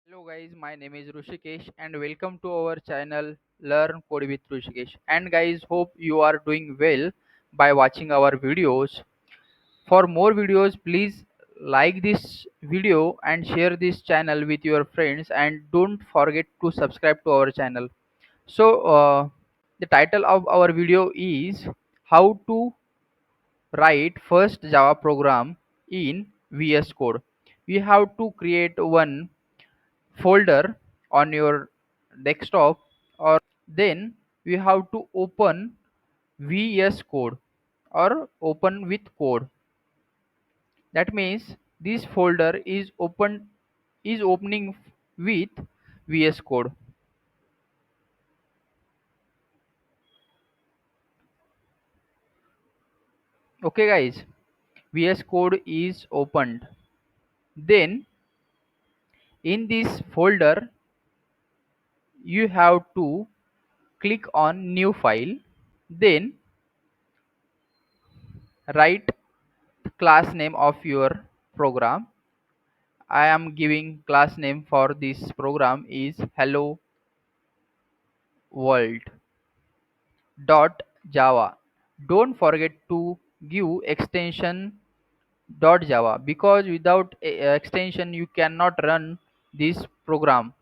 Hello guys, my name is Rushikesh and welcome to our channel Learn Code with Rushikesh. And guys, hope you are doing well by watching our videos. For more videos, please like this video and share this channel with your friends and don't forget to subscribe to our channel. The title of our video is how to write first Java program in VS Code. We have to create one folder on your desktop, or then we have to open VS Code or open with code. That means this folder is opening with VS Code. Okay guys, VS Code is opened. Then in this folder you have to click on new file, then write the class name of your program. I am giving class name for this program is hello world dot java. Don't forget to give extension dot java because without extension you cannot run this program.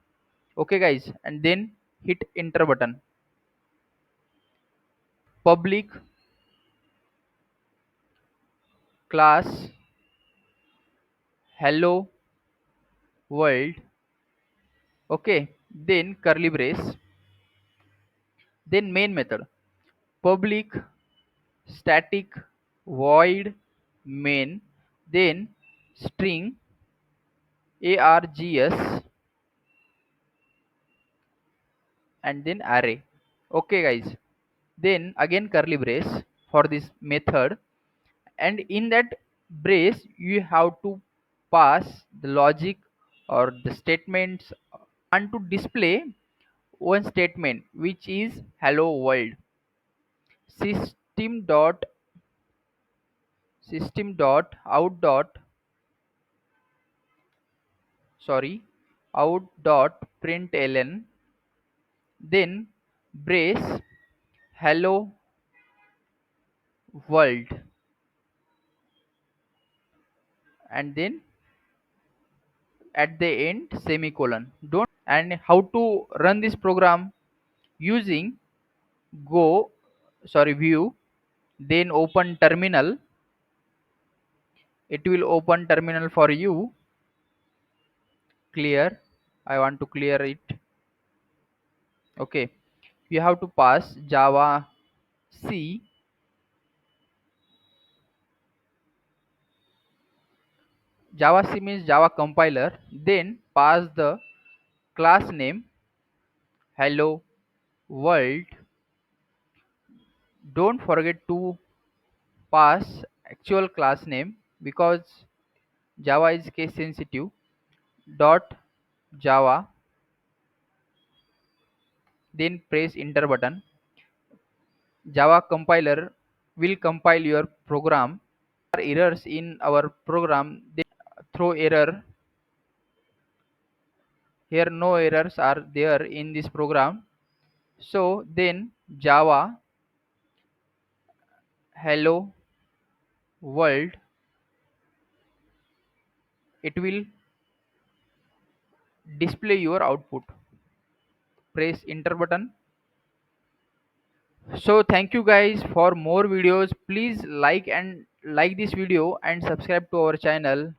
Okay guys, and then hit enter button. Public class hello world. Okay, then curly brace, then main method public static void main, then string args, and then array. Okay guys, then again curly brace for this method, and in that brace you have to pass the logic or the statements and to display one statement which is hello world. System dot out dot sorry out dot println, then brace hello world, and then at the end semicolon. Don't. And how to run this program using go sorry view, then open terminal. It will open terminal for you. Clear. I want to clear it. Okay, you have to pass java c. Java c means java compiler, then pass the class name hello world. Don't forget to pass actual class name because java is case sensitive. Dot java, then press enter button. Java compiler will compile your program. Errors in our program, they throw error. Here no errors are there in this program. So then java hello world, it will display your output. Press enter button. So thank you guys. For more videos please like this video and subscribe to our channel.